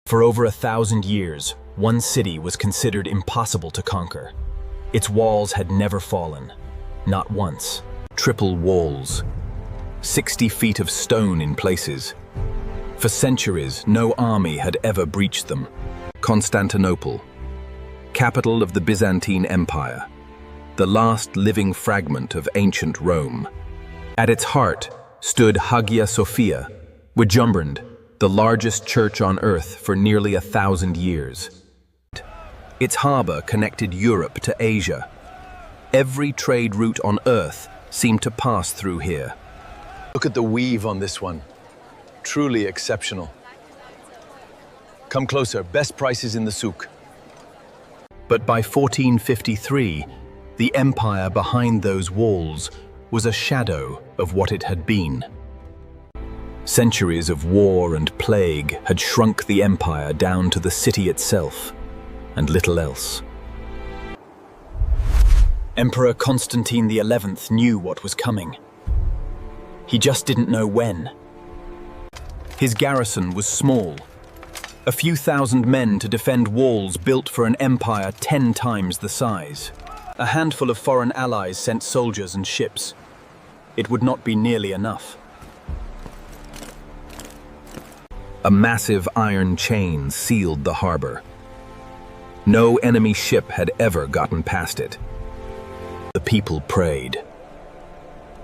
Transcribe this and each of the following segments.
For over 1,000 years, one city was considered impossible to conquer. Its walls had never fallen, not once. Triple walls, 60 feet of stone in places. For centuries, no army had ever breached them. Constantinople, capital of the Byzantine Empire, the last living fragment of ancient Rome. At its heart stood Hagia Sophia, Wajumbrand, the largest church on earth for nearly 1,000 years. Its harbor connected Europe to Asia. Every trade route on earth seemed to pass through here. Look at the weave on this one. Truly exceptional. Come closer, best prices in the souk. But by 1453, the empire behind those walls was a shadow of what it had been. Centuries of war and plague had shrunk the empire down to the city itself, and little else. Emperor Constantine XI knew what was coming. He just didn't know when. His garrison was small, a few thousand men to defend walls built for an empire 10 times the size. A handful of foreign allies sent soldiers and ships. It would not be nearly enough. A massive iron chain sealed the harbor. No enemy ship had ever gotten past it. The people prayed.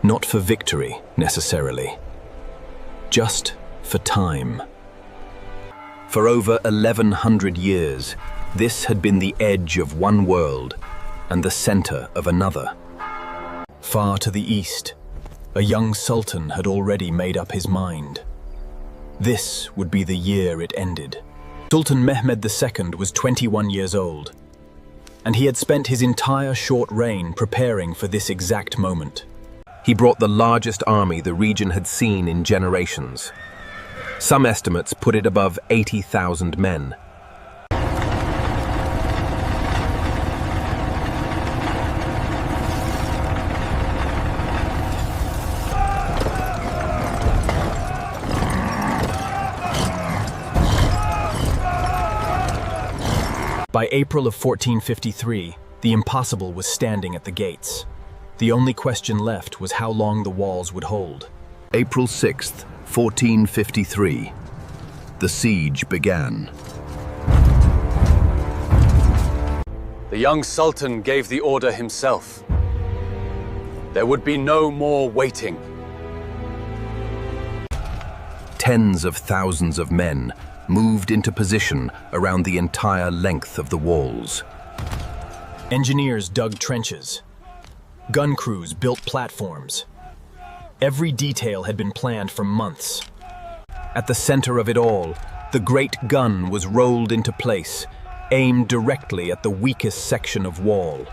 Not for victory, necessarily. Just for time. For over 1,100 years, this had been the edge of one world and the center of another. Far to the east, a young sultan had already made up his mind. This would be the year it ended. Sultan Mehmed II was 21 years old, and he had spent his entire short reign preparing for this exact moment. He brought the largest army the region had seen in generations. Some estimates put it above 80,000 men. By April of 1453, the impossible was standing at the gates. The only question left was how long the walls would hold. April 6th, 1453. The siege began. The young sultan gave the order himself. There would be no more waiting. Tens of thousands of men moved into position around the entire length of the walls. Engineers dug trenches. Gun crews built platforms. Every detail had been planned for months. At the center of it all, the great gun was rolled into place, aimed directly at the weakest section of wall.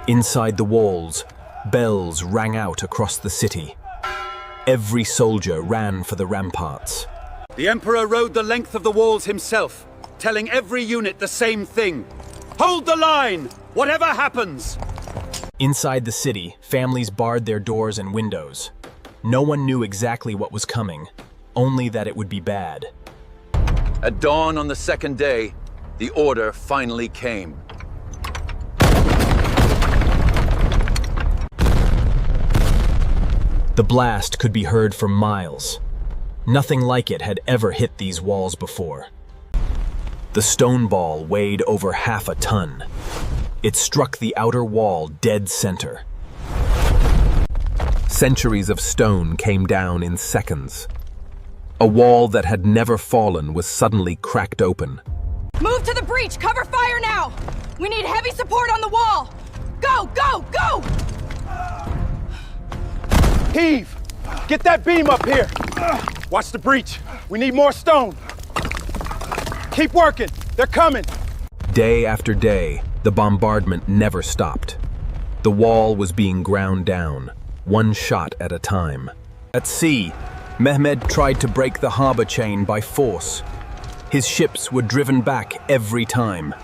Inside the walls, bells rang out across the city. Every soldier ran for the ramparts. The Emperor rode the length of the walls himself, telling every unit the same thing. Hold the line, whatever happens! Inside the city, families barred their doors and windows. No one knew exactly what was coming, only that it would be bad. At dawn on the second day, the order finally came. The blast could be heard for miles. Nothing like it had ever hit these walls before. The stone ball weighed over half a ton. It struck the outer wall dead center. Centuries of stone came down in seconds. A wall that had never fallen was suddenly cracked open. Move to the breach! Cover fire now! We need heavy support on the wall! Go, go, go! Heave! Get that beam up here! Watch the breach. We need more stone. Keep working. They're coming. Day after day, the bombardment never stopped. The wall was being ground down, one shot at a time. At sea, Mehmed tried to break the harbor chain by force. His ships were driven back every time.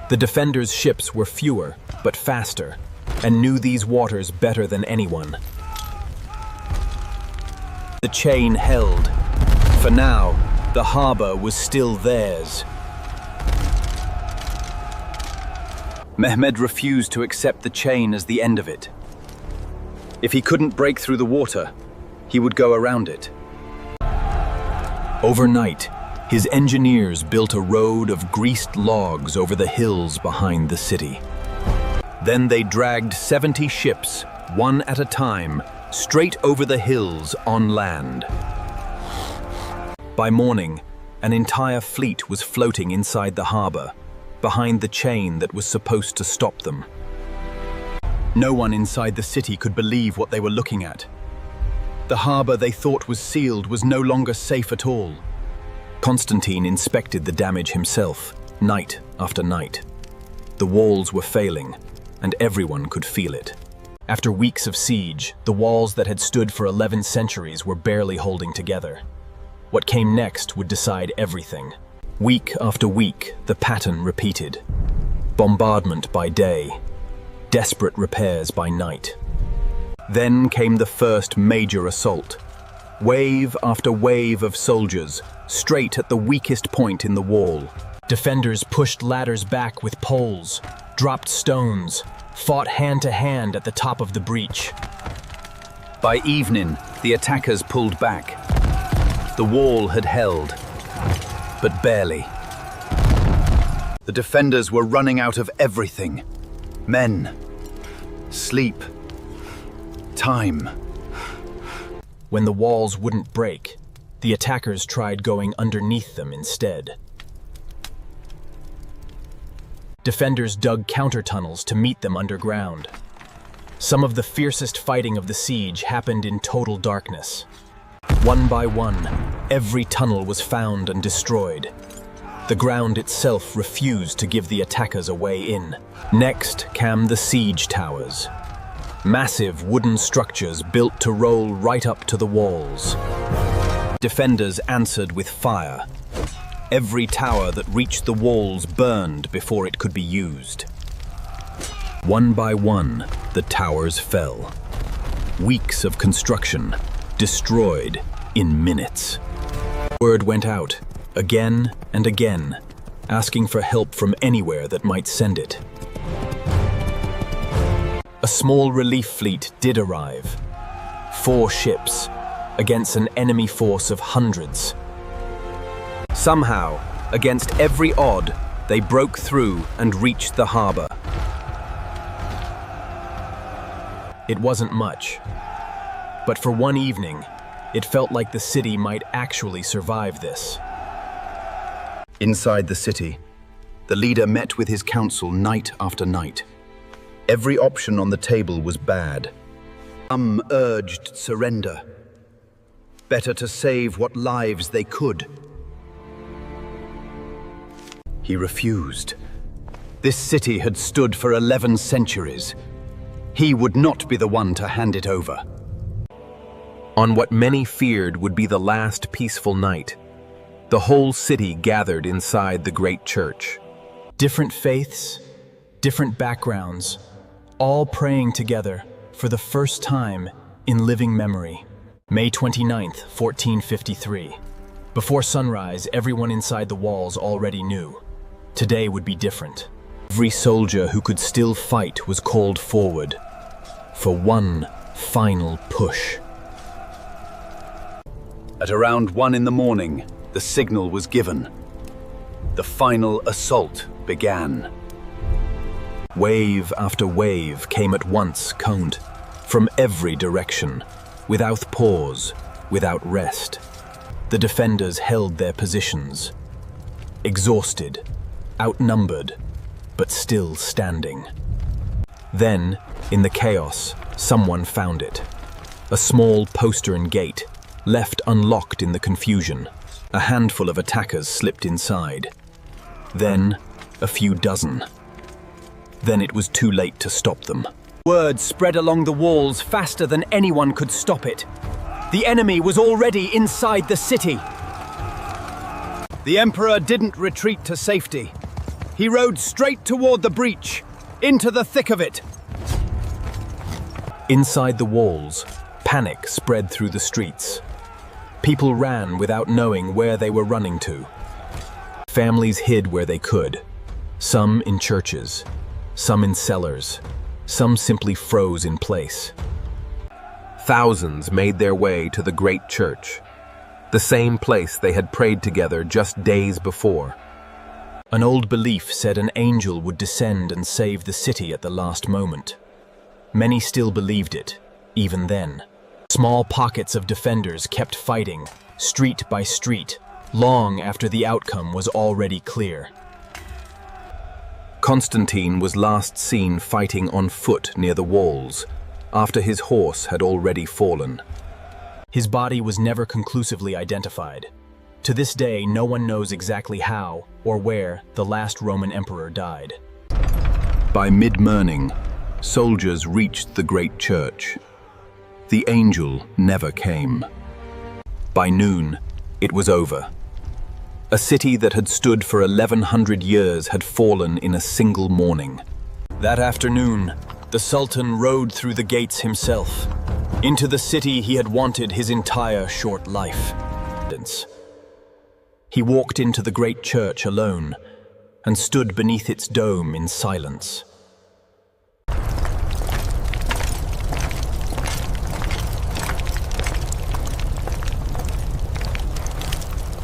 The defenders' ships were fewer, but faster, and knew these waters better than anyone. The chain held. For now, The harbor was still theirs. Mehmed refused to accept the chain as the end of it. If he couldn't break through the water, he would go around it. Overnight, his engineers built a road of greased logs over the hills behind the city. Then they dragged 70 ships, one at a time, straight over the hills on land. By morning, an entire fleet was floating inside the harbor, behind the chain that was supposed to stop them. No one inside the city could believe what they were looking at. The harbor they thought was sealed was no longer safe at all. Constantine inspected the damage himself, night after night. The walls were failing, and everyone could feel it. After weeks of siege, the walls that had stood for 11 centuries were barely holding together. What came next would decide everything. Week after week, the pattern repeated. Bombardment by day, desperate repairs by night. Then came the first major assault. Wave after wave of soldiers, straight at the weakest point in the wall. Defenders pushed ladders back with poles, dropped stones, fought hand-to-hand at the top of the breach. By evening, the attackers pulled back. The wall had held, but barely. The defenders were running out of everything. Men, sleep, time. When the walls wouldn't break, the attackers tried going underneath them instead. Defenders dug counter-tunnels to meet them underground. Some of the fiercest fighting of the siege happened in total darkness. One by one, every tunnel was found and destroyed. The ground itself refused to give the attackers a way in. Next came the siege towers. Massive wooden structures built to roll right up to the walls. Defenders answered with fire. Every tower that reached the walls burned before it could be used. One by one, the towers fell. Weeks of construction, destroyed in minutes. Word went out, again and again, asking for help from anywhere that might send it. A small relief fleet did arrive. 4 ships, against an enemy force of hundreds. Somehow, against every odd, they broke through and reached the harbor. It wasn't much, but for one evening, it felt like the city might actually survive this. Inside the city, the leader met with his council night after night. Every option on the table was bad. Some urged surrender. Better to save what lives they could. He refused. This city had stood for 11 centuries. He would not be the one to hand it over. On what many feared would be the last peaceful night, the whole city gathered inside the great church. Different faiths, different backgrounds, all praying together for the first time in living memory. May 29th, 1453. Before sunrise, everyone inside the walls already knew. Today would be different. Every soldier who could still fight was called forward for one final push. At around 1 in the morning, the signal was given. The final assault began. Wave after wave came at once, coned, from every direction, without pause, without rest. The defenders held their positions, exhausted, outnumbered, but still standing. Then, in the chaos, someone found it. A small postern gate, left unlocked in the confusion. A handful of attackers slipped inside. Then, a few dozen. Then it was too late to stop them. Word spread along the walls faster than anyone could stop it. The enemy was already inside the city. The Emperor didn't retreat to safety. He rode straight toward the breach, into the thick of it. Inside the walls, panic spread through the streets. People ran without knowing where they were running to. Families hid where they could, some in churches, some in cellars, some simply froze in place. Thousands made their way to the great church, the same place they had prayed together just days before. An old belief said an angel would descend and save the city at the last moment. Many still believed it, even then. Small pockets of defenders kept fighting, street by street, long after the outcome was already clear. Constantine was last seen fighting on foot near the walls, after his horse had already fallen. His body was never conclusively identified. To this day, no one knows exactly how or where the last Roman emperor died. By mid-morning, soldiers reached the great church. The angel never came. By noon, it was over. A city that had stood for 1100 years had fallen in a single morning. That afternoon, the Sultan rode through the gates himself, into the city he had wanted his entire short life. He walked into the great church alone and stood beneath its dome in silence.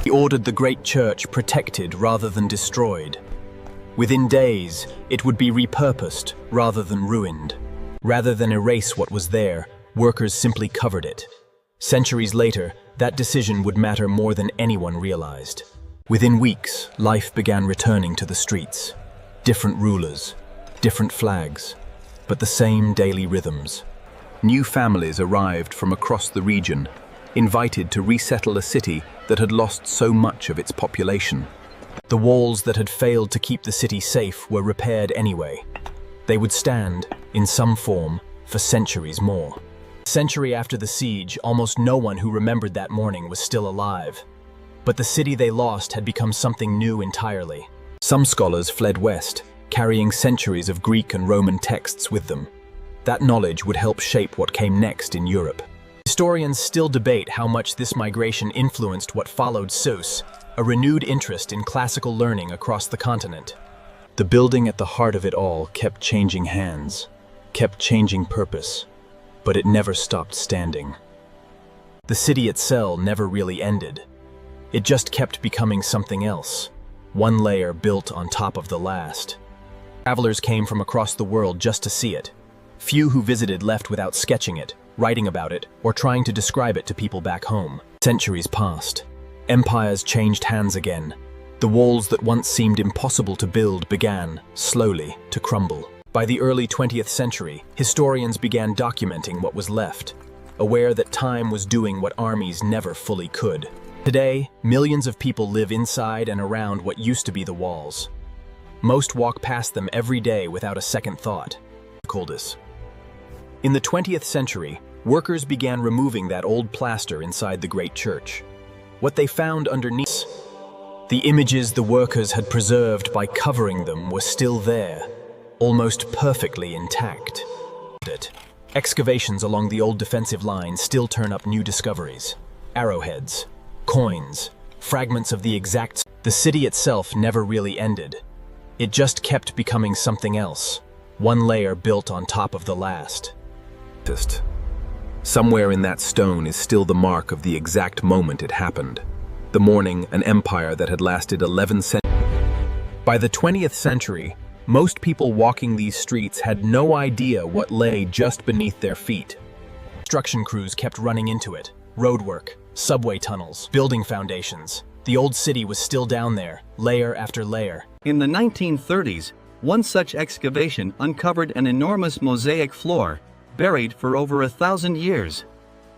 He ordered the great church protected rather than destroyed. Within days, it would be repurposed rather than ruined. Rather than erase what was there, workers simply covered it. Centuries later, that decision would matter more than anyone realized. Within weeks, life began returning to the streets. Different rulers, different flags, but the same daily rhythms. New families arrived from across the region, invited to resettle a city that had lost so much of its population. The walls that had failed to keep the city safe were repaired anyway. They would stand, in some form, for centuries more. A century after the siege, almost no one who remembered that morning was still alive. But the city they lost had become something new entirely. Some scholars fled west, carrying centuries of Greek and Roman texts with them. That knowledge would help shape what came next in Europe. Historians still debate how much this migration influenced what followed Seuss, a renewed interest in classical learning across the continent. The building at the heart of it all kept changing hands, kept changing purpose, but it never stopped standing. The city itself never really ended. It just kept becoming something else, one layer built on top of the last. Travelers came from across the world just to see it. Few who visited left without sketching it, writing about it, or trying to describe it to people back home. Centuries passed. Empires changed hands again. The walls that once seemed impossible to build began, slowly, to crumble. By the early 20th century, historians began documenting what was left, aware that time was doing what armies never fully could. Today, millions of people live inside and around what used to be the walls. Most walk past them every day without a second thought. In the 20th century, workers began removing that old plaster inside the great church. What they found underneath, the images the workers had preserved by covering them were still there, almost perfectly intact. Excavations along the old defensive line still turn up new discoveries. Arrowheads, coins, fragments of the exact... The city itself never really ended. It just kept becoming something else, one layer built on top of the last. Somewhere in that stone is still the mark of the exact moment it happened. The morning an empire that had lasted 11 centuries. By the 20th century, most people walking these streets had no idea what lay just beneath their feet. Construction crews kept running into it. Roadwork, subway tunnels, building foundations. The old city was still down there, layer after layer. In the 1930s, one such excavation uncovered an enormous mosaic floor, buried for over 1,000 years.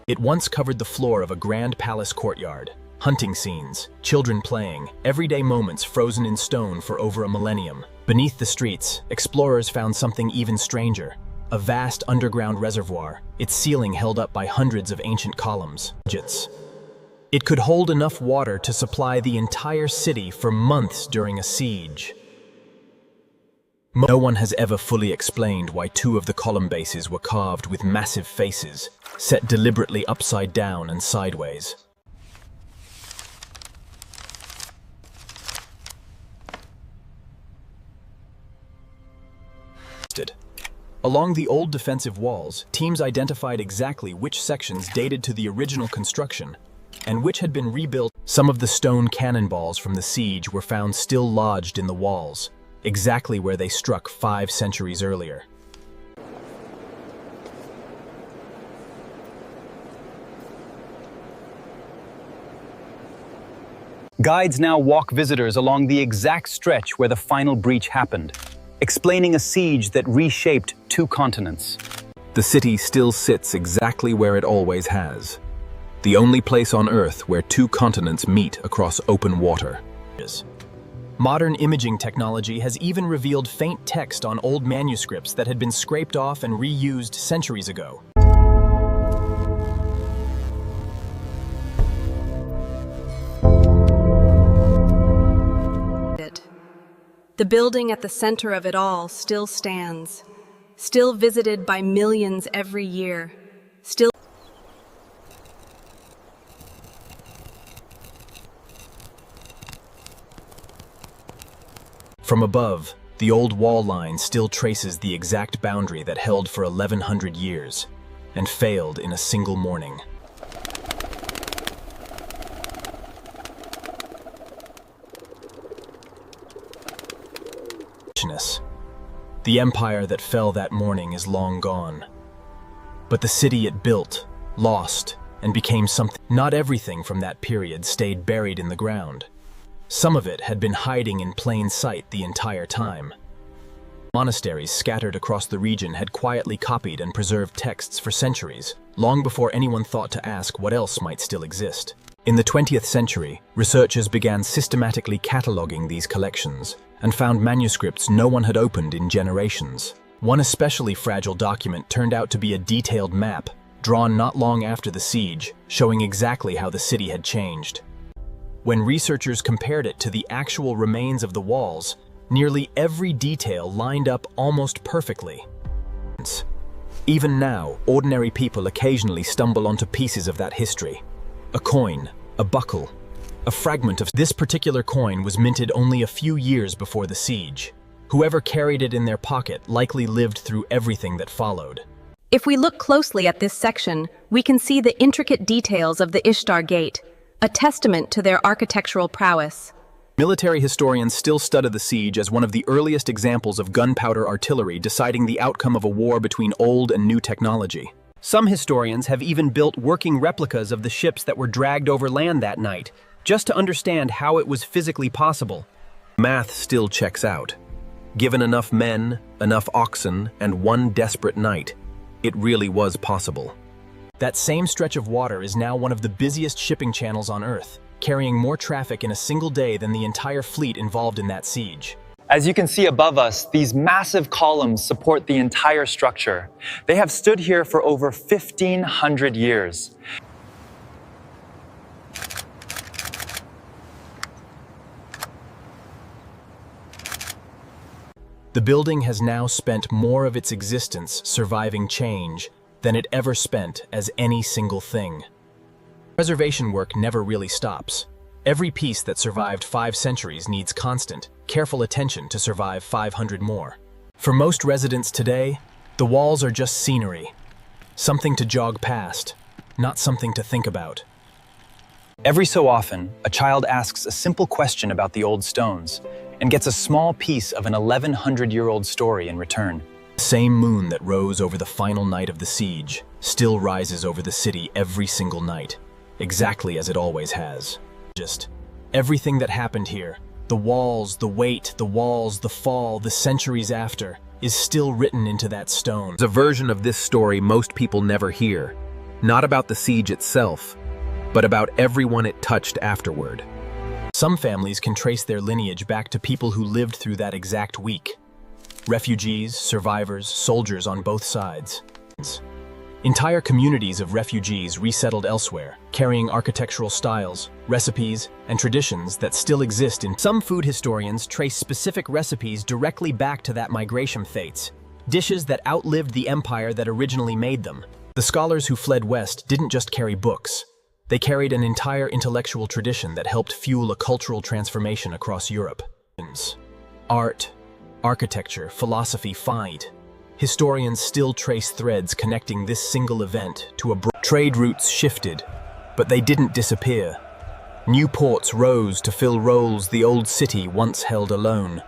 It once covered the floor of a grand palace courtyard. Hunting scenes, children playing, everyday moments frozen in stone for over a millennium. Beneath the streets, explorers found something even stranger. A vast underground reservoir, its ceiling held up by hundreds of ancient columns. It could hold enough water to supply the entire city for months during a siege. No one has ever fully explained why two of the column bases were carved with massive faces, set deliberately upside down and sideways. Along the old defensive walls, teams identified exactly which sections dated to the original construction and which had been rebuilt. Some of the stone cannonballs from the siege were found still lodged in the walls, exactly where they struck 5 centuries earlier. Guides now walk visitors along the exact stretch where the final breach happened, explaining a siege that reshaped 2 continents. The city still sits exactly where it always has. The only place on Earth where 2 continents meet across open water. Modern imaging technology has even revealed faint text on old manuscripts that had been scraped off and reused centuries ago. The building at the center of it all still stands, still visited by millions every year, still. From above, the old wall line still traces the exact boundary that held for 1100 years and failed in a single morning. The empire that fell that morning is long gone. But the city it built, lost, and became something. Not everything from that period stayed buried in the ground. Some of it had been hiding in plain sight the entire time. Monasteries scattered across the region had quietly copied and preserved texts for centuries, long before anyone thought to ask what else might still exist. In the 20th century, researchers began systematically cataloging these collections and found manuscripts no one had opened in generations. One especially fragile document turned out to be a detailed map, drawn not long after the siege, showing exactly how the city had changed. When researchers compared it to the actual remains of the walls, nearly every detail lined up almost perfectly. Even now, ordinary people occasionally stumble onto pieces of that history. A coin, a buckle, a fragment of this particular coin was minted only a few years before the siege. Whoever carried it in their pocket likely lived through everything that followed. If we look closely at this section, we can see the intricate details of the Ishtar Gate, a testament to their architectural prowess. Military historians still study the siege as one of the earliest examples of gunpowder artillery deciding the outcome of a war between old and new technology. Some historians have even built working replicas of the ships that were dragged over land that night, just to understand how it was physically possible. Math still checks out. Given enough men, enough oxen, and one desperate night, it really was possible. That same stretch of water is now one of the busiest shipping channels on Earth, carrying more traffic in a single day than the entire fleet involved in that siege. As you can see above us, these massive columns support the entire structure. They have stood here for over 1,500 years. The building has now spent more of its existence surviving change than it ever spent as any single thing. Preservation work never really stops. Every piece that survived 5 centuries needs constant, careful attention to survive 500 more. For most residents today, the walls are just scenery, something to jog past, not something to think about. Every so often, a child asks a simple question about the old stones and gets a small piece of an 1,100-year-old story in return. The same moon that rose over the final night of the siege still rises over the city every single night, exactly as it always has. Just everything that happened here, the walls, the weight, the walls, the fall, the centuries after, is still written into that stone. There's a version of this story most people never hear, not about the siege itself, but about everyone it touched afterward. Some families can trace their lineage back to people who lived through that exact week. Refugees, survivors, soldiers on both sides. Entire communities of refugees resettled elsewhere, carrying architectural styles, recipes, and traditions that still exist in. Some food historians trace specific recipes directly back to that migration fates, dishes that outlived the empire that originally made them. The scholars who fled west didn't just carry books. They carried an entire intellectual tradition that helped fuel a cultural transformation across Europe. Art, architecture, philosophy, fight. Historians still trace threads connecting this single event to a trade routes shifted, but they didn't disappear. New ports rose to fill roles the old city once held alone.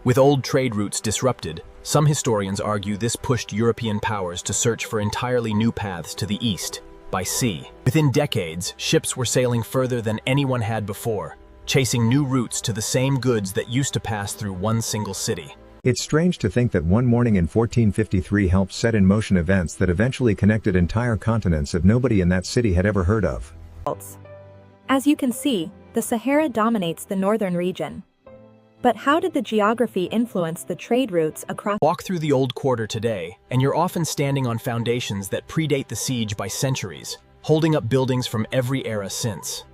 With old trade routes disrupted, some historians argue this pushed European powers to search for entirely new paths to the east, by sea. Within decades, ships were sailing further than anyone had before, chasing new routes to the same goods that used to pass through one single city. It's strange to think that one morning in 1453 helped set in motion events that eventually connected entire continents that nobody in that city had ever heard of. As you can see, the Sahara dominates the northern region. But how did the geography influence the trade routes across? Walk through the old quarter today, and you're often standing on foundations that predate the siege by centuries, holding up buildings from every era since.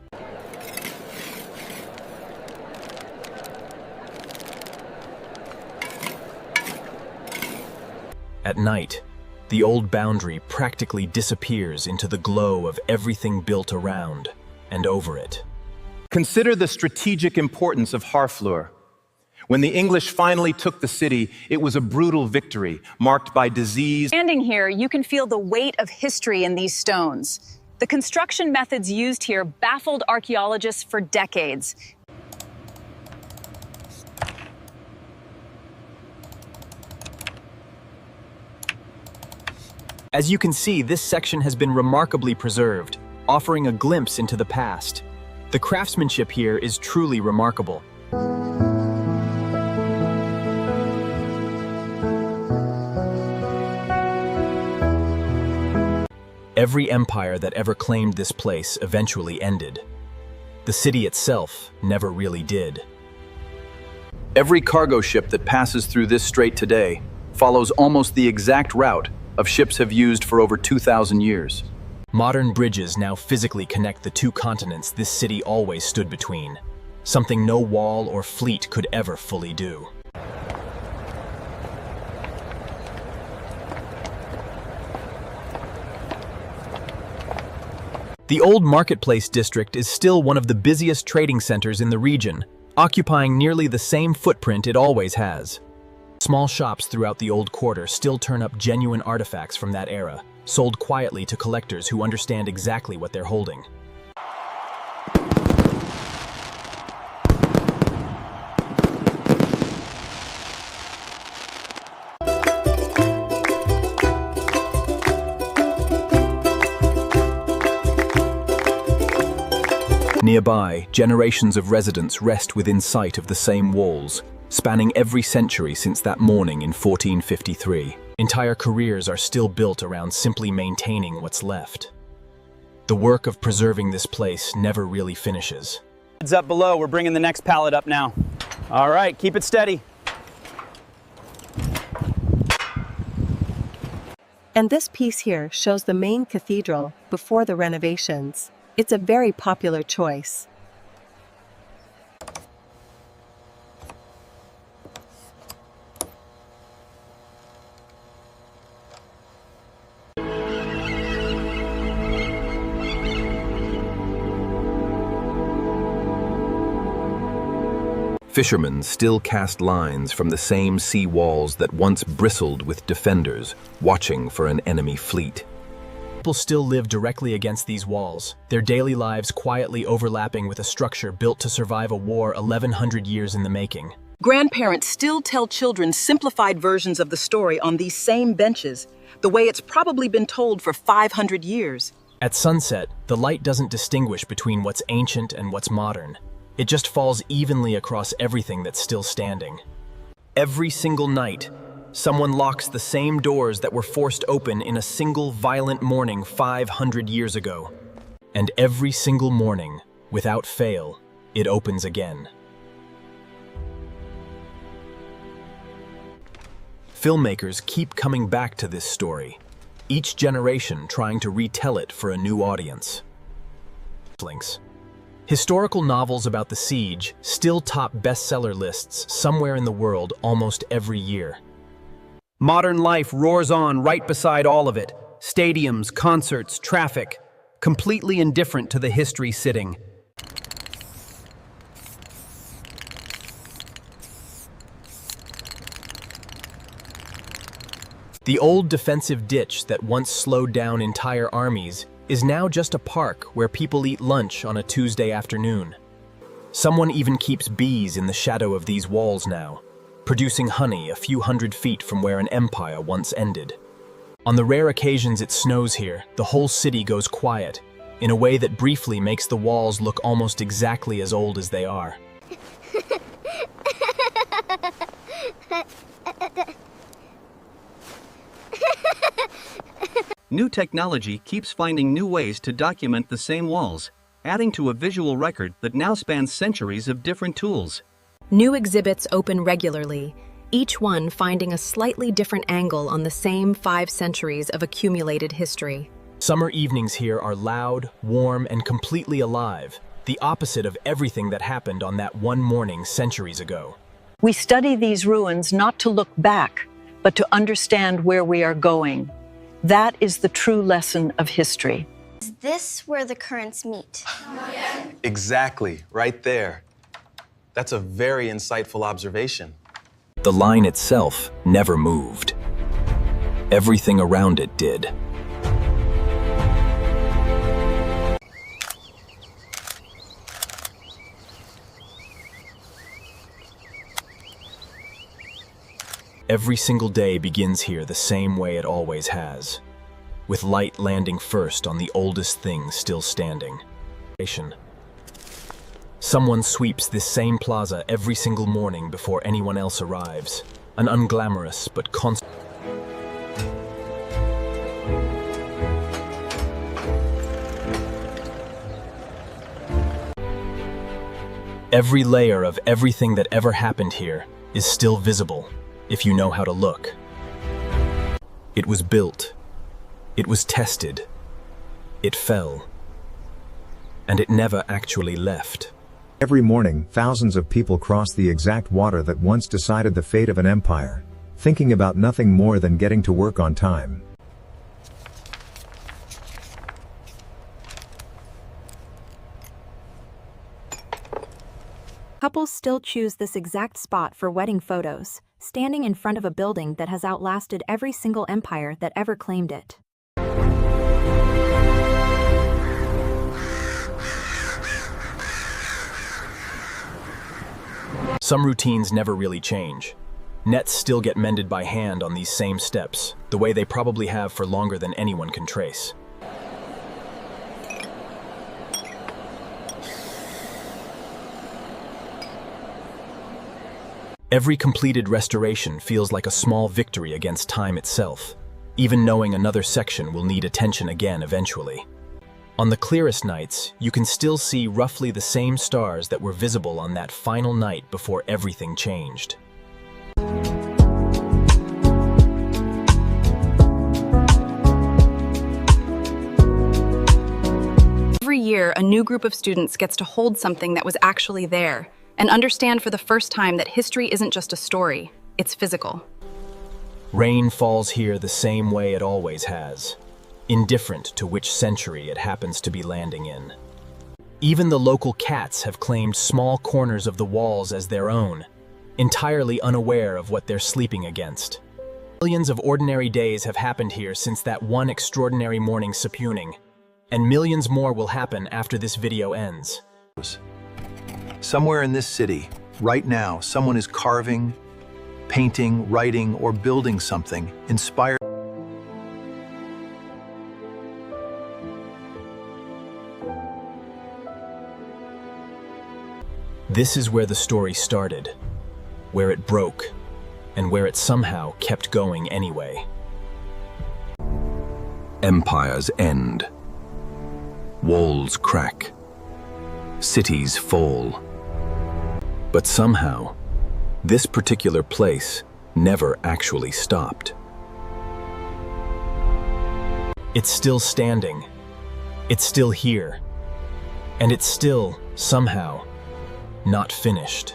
At night, the old boundary practically disappears into the glow of everything built around and over it. Consider the strategic importance of Harfleur. When the English finally took the city, it was a brutal victory, marked by disease. Standing here, you can feel the weight of history in these stones. The construction methods used here baffled archaeologists for decades. As you can see, this section has been remarkably preserved, offering a glimpse into the past. The craftsmanship here is truly remarkable. Every empire that ever claimed this place eventually ended. The city itself never really did. Every cargo ship that passes through this strait today follows almost the exact route of ships have used for over 2,000 years. Modern bridges now physically connect the two continents this city always stood between, something no wall or fleet could ever fully do. The old marketplace district is still one of the busiest trading centers in the region, occupying nearly the same footprint it always has. Small shops throughout the old quarter still turn up genuine artifacts from that era, sold quietly to collectors who understand exactly what they're holding. Nearby, generations of residents rest within sight of the same walls, spanning every century since that morning in 1453. Entire careers are still built around simply maintaining what's left. The work of preserving this place never really finishes. Heads up below, we're bringing the next pallet up now. All right, keep it steady. And this piece here shows the main cathedral before the renovations. It's a very popular choice. Fishermen still cast lines from the same sea walls that once bristled with defenders, watching for an enemy fleet. People still live directly against these walls, their daily lives quietly overlapping with a structure built to survive a war 1,100 years in the making. Grandparents still tell children simplified versions of the story on these same benches, the way it's probably been told for 500 years. At sunset, the light doesn't distinguish between what's ancient and what's modern. It just falls evenly across everything that's still standing. Every single night, someone locks the same doors that were forced open in a single violent morning 500 years ago. And every single morning, without fail, it opens again. Filmmakers keep coming back to this story, each generation trying to retell it for a new audience. Historical novels about the siege still top bestseller lists somewhere in the world almost every year. Modern life roars on right beside all of it. Stadiums, concerts, traffic, completely indifferent to the history sitting. The old defensive ditch that once slowed down entire armies is now just a park where people eat lunch on a Tuesday afternoon. Someone even keeps bees in the shadow of these walls now, producing honey a few hundred feet from where an empire once ended. On the rare occasions it snows here, the whole city goes quiet, in a way that briefly makes the walls look almost exactly as old as they are. New technology keeps finding new ways to document the same walls, adding to a visual record that now spans centuries of different tools. New exhibits open regularly, each one finding a slightly different angle on the same 5 centuries of accumulated history. Summer evenings here are loud, warm, and completely alive, the opposite of everything that happened on that one morning centuries ago. We study these ruins not to look back, but to understand where we are going. That is the true lesson of history. Is this where the currents meet? Exactly, right there. That's a very insightful observation. The line itself never moved. Everything around it did. Every single day begins here the same way it always has, with light landing first on the oldest thing still standing. Someone sweeps this same plaza every single morning before anyone else arrives, an unglamorous but constant. Every layer of everything that ever happened here is still visible, if you know how to look. It was built, it was tested, it fell, and it never actually left. Every morning, thousands of people cross the exact water that once decided the fate of an empire, thinking about nothing more than getting to work on time. Couples still choose this exact spot for wedding photos, standing in front of a building that has outlasted every single empire that ever claimed it. Some routines never really change. Nets still get mended by hand on these same steps, the way they probably have for longer than anyone can trace. Every completed restoration feels like a small victory against time itself, even knowing another section will need attention again eventually. On the clearest nights, you can still see roughly the same stars that were visible on that final night before everything changed. Every year, a new group of students gets to hold something that was actually there, and understand for the first time that history isn't just a story, it's physical. Rain falls here the same way it always has, indifferent to which century it happens to be landing in. Even the local cats have claimed small corners of the walls as their own, entirely unaware of what they're sleeping against. Millions of ordinary days have happened here since that one extraordinary morning subpewning, and millions more will happen after this video ends. Somewhere in this city, right now, someone is carving, painting, writing, or building something inspired. This is where the story started, where it broke, and where it somehow kept going anyway. Empires end. Walls crack. Cities fall. But somehow, this particular place never actually stopped. It's still standing. It's still here. And it's still, somehow, not finished.